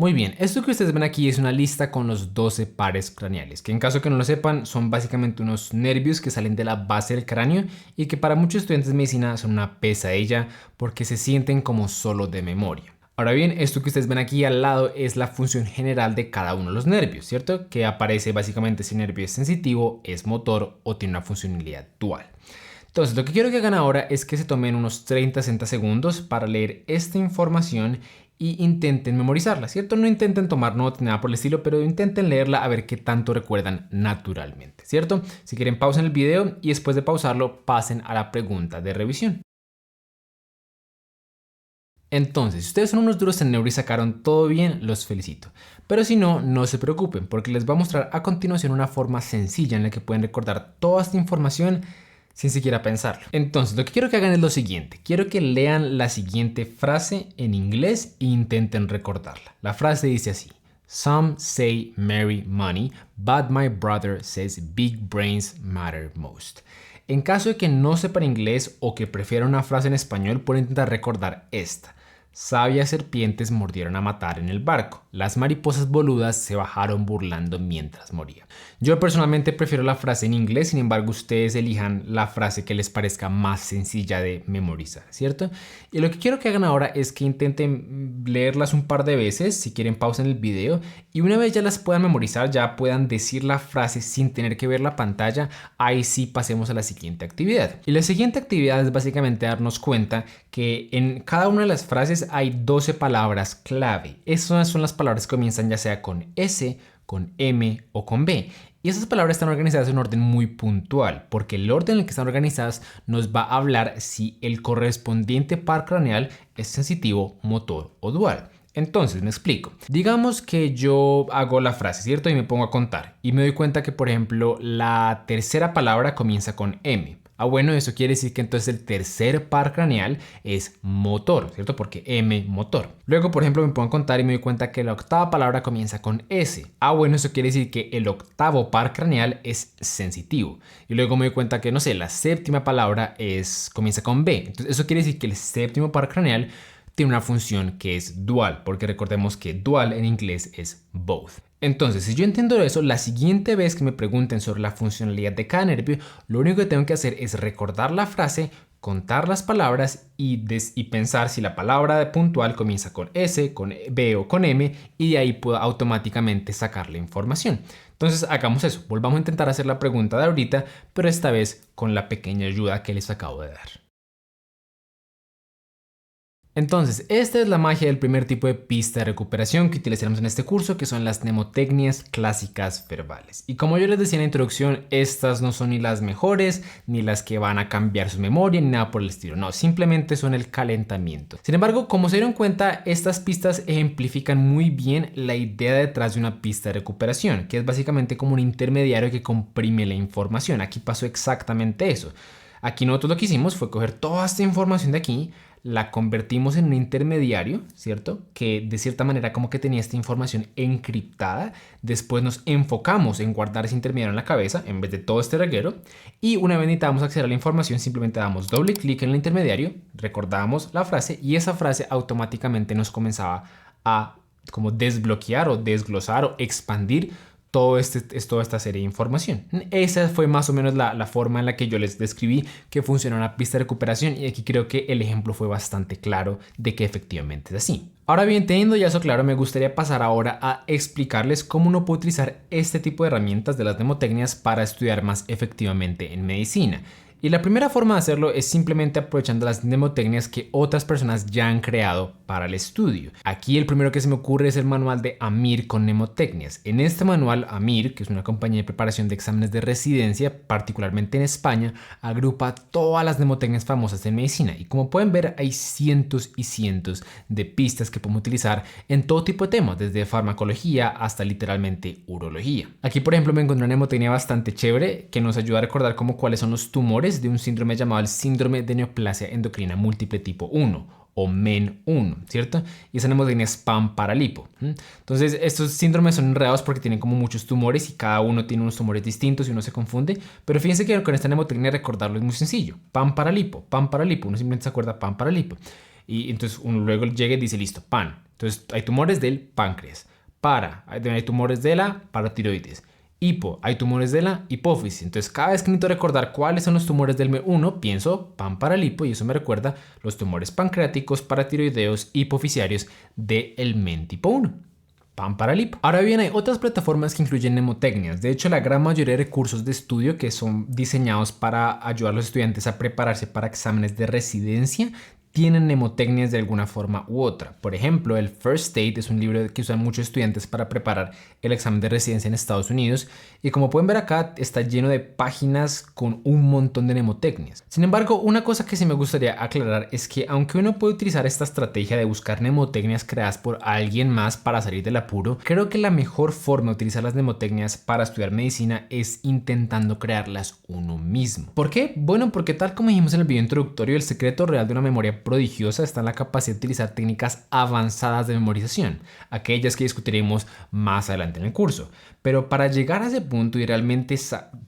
Muy bien, esto que ustedes ven aquí es una lista con los 12 pares craneales, que en caso que no lo sepan son básicamente unos nervios que salen de la base del cráneo y que para muchos estudiantes de medicina son una pesadilla porque se sienten como solo de memoria. Ahora bien, esto que ustedes ven aquí al lado es la función general de cada uno de los nervios, ¿cierto? Que aparece básicamente si el nervio es sensitivo, es motor o tiene una funcionalidad dual. Entonces, lo que quiero que hagan ahora es que se tomen unos 30-60 segundos para leer esta información y intenten memorizarla, ¿cierto? No intenten tomar notas ni nada por el estilo, pero intenten leerla a ver qué tanto recuerdan naturalmente, ¿cierto? Si quieren, pausen el video y después de pausarlo, pasen a la pregunta de revisión. Entonces, si ustedes son unos duros en neuro y sacaron todo bien, los felicito. Pero si no, no se preocupen, porque les voy a mostrar a continuación una forma sencilla en la que pueden recordar toda esta información sin siquiera pensarlo. Entonces, lo que quiero que hagan es lo siguiente. Quiero que lean la siguiente frase en inglés e intenten recordarla. La frase dice así: Some say marry money, but my brother says big brains matter most. En caso de que no sepan inglés o que prefieran una frase en español, pueden intentar recordar esta. Sabias serpientes mordieron a matar en el barco. Las mariposas boludas se bajaron burlando mientras moría. Yo personalmente prefiero la frase en inglés, sin embargo ustedes elijan la frase que les parezca más sencilla de memorizar, ¿cierto? Y lo que quiero que hagan ahora es que intenten leerlas un par de veces, si quieren pausen el video, y una vez ya las puedan memorizar, ya puedan decir la frase sin tener que ver la pantalla, ahí sí pasemos a la siguiente actividad. Y la siguiente actividad es básicamente darnos cuenta que en cada una de las frases hay 12 palabras clave. Esas son las palabras que comienzan ya sea con S, con M o con B. Y esas palabras están organizadas en un orden muy puntual, porque el orden en el que están organizadas nos va a hablar si el correspondiente par craneal es sensitivo, motor o dual. Entonces, me explico. Digamos que yo hago la frase, ¿cierto? Y me pongo a contar. Y me doy cuenta que, por ejemplo, la tercera palabra comienza con M. Bueno, eso quiere decir que entonces el tercer par craneal es motor, ¿cierto? Porque M, motor. Luego, por ejemplo, me pongo a contar y me doy cuenta que la octava palabra comienza con S. Bueno, eso quiere decir que el octavo par craneal es sensitivo. Y luego me doy cuenta que, no sé, la séptima palabra comienza con B. Entonces, eso quiere decir que el séptimo par craneal tiene una función que es dual, porque recordemos que dual en inglés es both. Entonces, si yo entiendo eso, la siguiente vez que me pregunten sobre la funcionalidad de cada nervio, lo único que tengo que hacer es recordar la frase, contar las palabras y pensar si la palabra puntual comienza con S, con B o con M, y de ahí puedo automáticamente sacar la información. Entonces hagamos eso, volvamos a intentar hacer la pregunta de ahorita, pero esta vez con la pequeña ayuda que les acabo de dar. Entonces, esta es la magia del primer tipo de pista de recuperación que utilizaremos en este curso, que son las mnemotecnias clásicas verbales. Y como yo les decía en la introducción, estas no son ni las mejores, ni las que van a cambiar su memoria, ni nada por el estilo. No, simplemente son el calentamiento. Sin embargo, como se dieron cuenta, estas pistas ejemplifican muy bien la idea detrás de una pista de recuperación, que es básicamente como un intermediario que comprime la información. Aquí pasó exactamente eso. Aquí nosotros lo que hicimos fue coger toda esta información de aquí, la convertimos en un intermediario, ¿cierto? Que de cierta manera como que tenía esta información encriptada. Después nos enfocamos en guardar ese intermediario en la cabeza en vez de todo este reguero. Y una vez necesitábamos acceder a la información, simplemente damos doble clic en el intermediario, recordábamos la frase y esa frase automáticamente nos comenzaba a como desbloquear o desglosar o expandir toda esta serie de información. Esa fue más o menos la forma en la que yo les describí que funciona una pista de recuperación y aquí creo que el ejemplo fue bastante claro de que efectivamente es así. Ahora bien, teniendo ya eso claro, me gustaría pasar ahora a explicarles cómo uno puede utilizar este tipo de herramientas de las mnemotecnias para estudiar más efectivamente en medicina. Y la primera forma de hacerlo es simplemente aprovechando las mnemotecnias que otras personas ya han creado para el estudio. Aquí el primero que se me ocurre es el manual de AMIR con mnemotecnias. En este manual, AMIR, que es una compañía de preparación de exámenes de residencia, particularmente en España, agrupa todas las mnemotecnias famosas en medicina. Y como pueden ver, hay cientos y cientos de pistas que podemos utilizar en todo tipo de temas, desde farmacología hasta literalmente urología. Aquí, por ejemplo, me encontré una mnemotecnia bastante chévere que nos ayuda a recordar cuáles son los tumores de un síndrome llamado el síndrome de neoplasia endocrina múltiple tipo 1 o MEN1, ¿cierto? Y esa mnemotecnia es PAM paralipo. Entonces, estos síndromes son enredados porque tienen como muchos tumores y cada uno tiene unos tumores distintos y uno se confunde, pero fíjense que con esta mnemotecnia recordarlo es muy sencillo. PAM paralipo, uno simplemente se acuerda PAM paralipo. Y entonces uno luego llega y dice, listo, pan. Entonces hay tumores del páncreas. Hay tumores de la paratiroides. Hay tumores de la hipófisis. Entonces cada vez que necesito recordar cuáles son los tumores del M1, pienso pan para lipo y eso me recuerda los tumores pancreáticos, paratiroideos, hipofisiarios del MEN tipo 1. Pan para lipo. Ahora bien, hay otras plataformas que incluyen mnemotecnias. De hecho, la gran mayoría de recursos de estudio que son diseñados para ayudar a los estudiantes a prepararse para exámenes de residencia tienen mnemotecnias de alguna forma u otra. Por ejemplo, el First Aid es un libro que usan muchos estudiantes para preparar el examen de residencia en Estados Unidos y como pueden ver acá está lleno de páginas con un montón de mnemotecnias. Sin embargo, una cosa que sí me gustaría aclarar es que aunque uno puede utilizar esta estrategia de buscar mnemotecnias creadas por alguien más para salir del apuro, creo que la mejor forma de utilizar las mnemotecnias para estudiar medicina es intentando crearlas uno mismo. ¿Por qué? Bueno, porque tal como dijimos en el video introductorio, el secreto real de una memoria prodigiosa está en la capacidad de utilizar técnicas avanzadas de memorización, aquellas que discutiremos más adelante en el curso. Pero para llegar a ese punto y realmente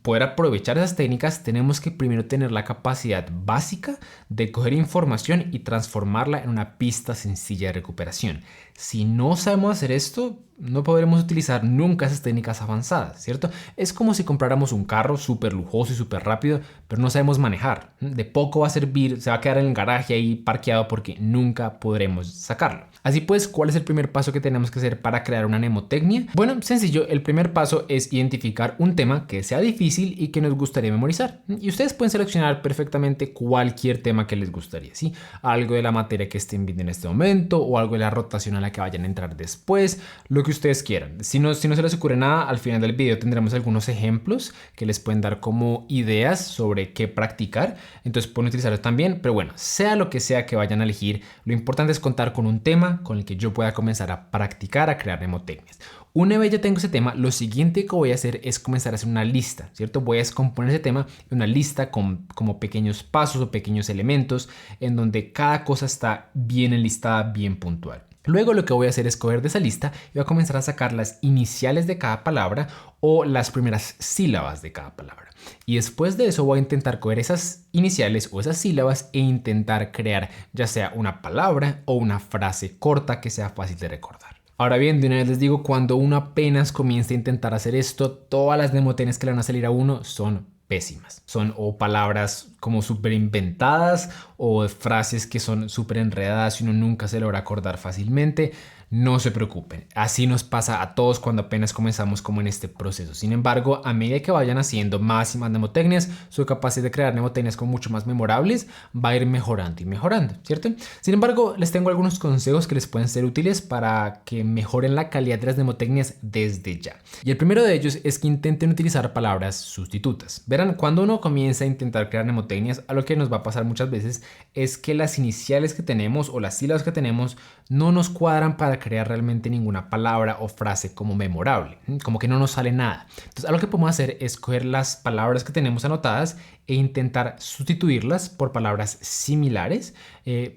poder aprovechar esas técnicas, tenemos que primero tener la capacidad básica de coger información y transformarla en una pista sencilla de recuperación. Si no sabemos hacer esto, no podremos utilizar nunca esas técnicas avanzadas, ¿cierto? Es como si compráramos un carro súper lujoso y súper rápido, pero no sabemos manejar. De poco va a servir, se va a quedar en el garaje ahí parqueado porque nunca podremos sacarlo. Así pues, ¿cuál es el primer paso que tenemos que hacer para crear una mnemotecnia? Bueno, sencillo, el primer paso es identificar un tema que sea difícil y que nos gustaría memorizar. Y ustedes pueden seleccionar perfectamente cualquier tema que les gustaría, ¿sí? Algo de la materia que estén viendo en este momento o algo de la rotación a la que vayan a entrar después, lo que ustedes quieran. Si no se les ocurre nada, al final del video tendremos algunos ejemplos que les pueden dar como ideas sobre qué practicar. Entonces pueden utilizarlos también, pero bueno, sea lo que sea que vayan a elegir, lo importante es contar con un tema con el que yo pueda comenzar a practicar, a crear mnemotecnias. Una vez ya tengo ese tema, lo siguiente que voy a hacer es comenzar a hacer una lista, ¿cierto? Voy a descomponer ese tema en una lista con como pequeños pasos o pequeños elementos en donde cada cosa está bien enlistada, bien puntual. Luego lo que voy a hacer es coger de esa lista y voy a comenzar a sacar las iniciales de cada palabra o las primeras sílabas de cada palabra. Y después de eso voy a intentar coger esas iniciales o esas sílabas e intentar crear ya sea una palabra o una frase corta que sea fácil de recordar. Ahora bien, de una vez les digo, cuando uno apenas comienza a intentar hacer esto, todas las mnemotecnias que le van a salir a uno son pésimas. Son o palabras como súper inventadas o frases que son súper enredadas y uno nunca se logra acordar fácilmente. No se preocupen, así nos pasa a todos cuando apenas comenzamos como en este proceso. Sin embargo, a medida que vayan haciendo más y más mnemotecnias, su capacidad de crear mnemotecnias como mucho más memorables va a ir mejorando y mejorando, ¿cierto? Sin embargo, les tengo algunos consejos que les pueden ser útiles para que mejoren la calidad de las mnemotecnias desde ya. Y el primero de ellos es que intenten utilizar palabras sustitutas. Verán, cuando uno comienza a intentar crear mnemotecnias, a lo que nos va a pasar muchas veces es que las iniciales que tenemos o las sílabas que tenemos no nos cuadran para crear realmente ninguna palabra o frase como memorable, como que no nos sale nada. Entonces, algo que podemos hacer es coger las palabras que tenemos anotadas e intentar sustituirlas por palabras similares,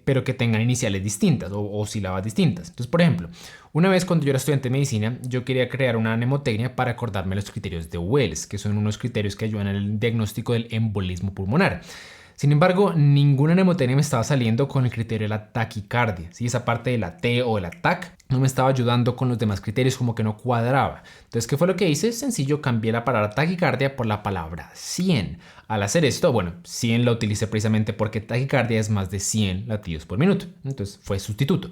pero que tengan iniciales distintas o sílabas distintas. Entonces, por ejemplo, una vez cuando yo era estudiante de medicina, yo quería crear una mnemotecnia para acordarme los criterios de Wells, que son unos criterios que ayudan en el diagnóstico del embolismo pulmonar. Sin embargo, ninguna mnemotecnia me estaba saliendo con el criterio de la taquicardia. ¿Sí? Esa parte de la T o de la TAC no me estaba ayudando con los demás criterios, como que no cuadraba. Entonces, ¿qué fue lo que hice? Sencillo, cambié la palabra taquicardia por la palabra 100. Al hacer esto, bueno, 100 la utilicé precisamente porque taquicardia es más de 100 latidos por minuto. Entonces, fue sustituto.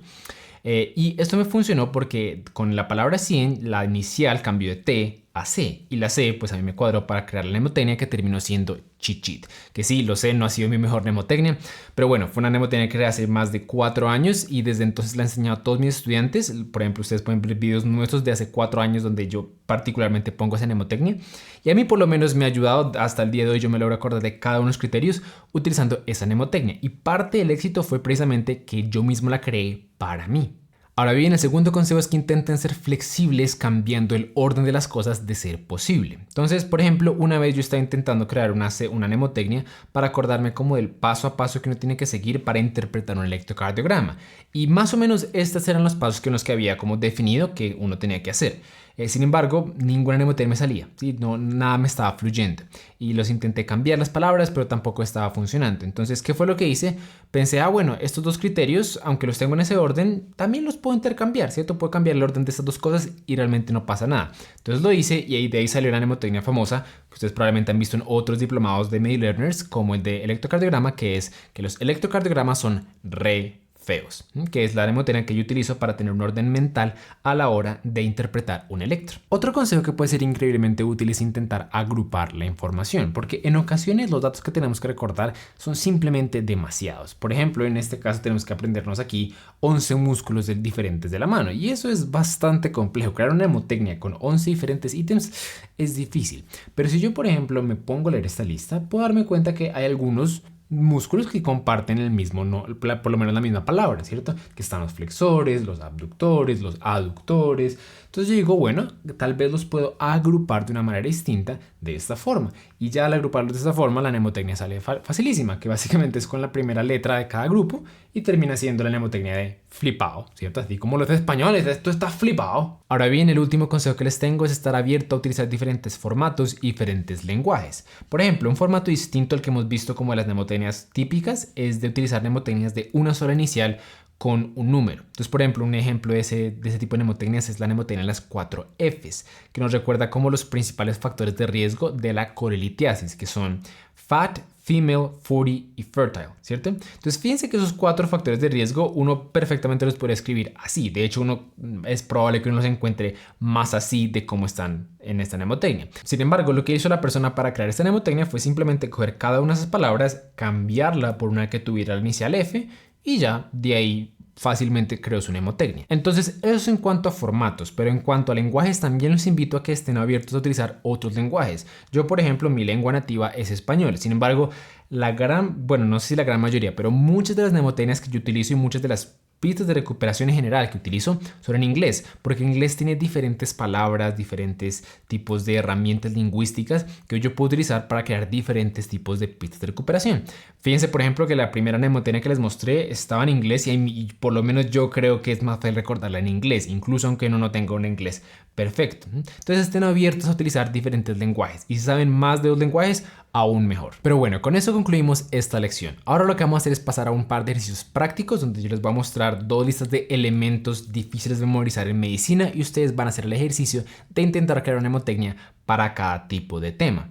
Y esto me funcionó porque con la palabra 100, la inicial cambió de T a C. Y la C, pues a mí me cuadró para crear la mnemotecnia que terminó siendo chichit. Que sí, lo sé, no ha sido mi mejor mnemotecnia. Pero bueno, fue una mnemotecnia que creé hace más de 4 años y desde entonces la he enseñado a todos mis estudiantes. Por ejemplo, ustedes pueden ver videos nuestros de hace 4 años donde yo particularmente pongo esa mnemotecnia. Y a mí por lo menos me ha ayudado hasta el día de hoy. Yo me logro acordar de cada uno de los criterios utilizando esa mnemotecnia. Y parte del éxito fue precisamente que yo mismo la creé para mí. Ahora bien, el segundo consejo es que intenten ser flexibles cambiando el orden de las cosas de ser posible. Entonces, por ejemplo, una vez yo estaba intentando crear una mnemotecnia para acordarme como del paso a paso que uno tiene que seguir para interpretar un electrocardiograma. Y más o menos estos eran los pasos que había como definido que uno tenía que hacer. Sin embargo, ninguna mnemotecnia me salía, ¿sí? No, nada me estaba fluyendo. Y los intenté cambiar las palabras, pero tampoco estaba funcionando. Entonces, ¿qué fue lo que hice? Pensé, bueno, estos dos criterios, aunque los tengo en ese orden, también los puedo intercambiar, ¿cierto? Puedo cambiar el orden de estas dos cosas y realmente no pasa nada. Entonces lo hice y de ahí salió una mnemotecnia famosa que ustedes probablemente han visto en otros diplomados de Media Learners, como el de electrocardiograma, que es que los electrocardiogramas son re feos, que es la mnemotecnia que yo utilizo para tener un orden mental a la hora de interpretar un electro. Otro consejo que puede ser increíblemente útil es intentar agrupar la información, porque en ocasiones los datos que tenemos que recordar son simplemente demasiados. Por ejemplo, en este caso tenemos que aprendernos aquí 11 músculos diferentes de la mano y eso es bastante complejo. Crear una mnemotecnia con 11 diferentes ítems es difícil, pero si yo por ejemplo me pongo a leer esta lista, puedo darme cuenta que hay algunos músculos que comparten el mismo, no, por lo menos la misma palabra, ¿cierto? Que están los flexores, los abductores, los aductores. Entonces yo digo, bueno, tal vez los puedo agrupar de una manera distinta de esta forma. Y ya al agruparlos de esta forma, la mnemotecnia sale facilísima, que básicamente es con la primera letra de cada grupo y termina siendo la mnemotecnia de flipado, ¿cierto? Así como los españoles, esto está flipado. Ahora bien, el último consejo que les tengo es estar abierto a utilizar diferentes formatos y diferentes lenguajes. Por ejemplo, un formato distinto al que hemos visto como las mnemotecnias típicas es de utilizar mnemotecnias de una sola inicial con un número. Entonces, por ejemplo, un ejemplo de ese tipo de mnemotecnias es la mnemotecnia de las 4 Fs, que nos recuerda como los principales factores de riesgo de la corelitiasis, que son fat, female, 40 y fertile, ¿cierto? Entonces, fíjense que esos 4 factores de riesgo uno perfectamente los podría escribir así. De hecho, es probable que uno los encuentre más así de cómo están en esta mnemotecnia. Sin embargo, lo que hizo la persona para crear esta mnemotecnia fue simplemente coger cada una de esas palabras, cambiarla por una que tuviera la inicial F y ya de ahí fácilmente creó su mnemotecnia. Entonces, eso en cuanto a formatos, pero en cuanto a lenguajes también los invito a que estén abiertos a utilizar otros lenguajes. Yo, por ejemplo, mi lengua nativa es español. Sin embargo, no sé si la gran mayoría, pero muchas de las mnemotecnias que yo utilizo y muchas de las pistas de recuperación en general que utilizo son en inglés, porque en inglés tiene diferentes palabras, diferentes tipos de herramientas lingüísticas que yo puedo utilizar para crear diferentes tipos de pistas de recuperación. Fíjense, por ejemplo, que la primera mnemotecnia que les mostré estaba en inglés y por lo menos yo creo que es más fácil recordarla en inglés, incluso aunque no tenga un inglés perfecto. Entonces estén abiertos a utilizar diferentes lenguajes y si saben más de los lenguajes, aún mejor. Pero bueno, con eso concluimos esta lección. Ahora lo que vamos a hacer es pasar a un par de ejercicios prácticos donde yo les voy a mostrar 2 listas de elementos difíciles de memorizar en medicina y ustedes van a hacer el ejercicio de intentar crear una mnemotecnia para cada tipo de tema.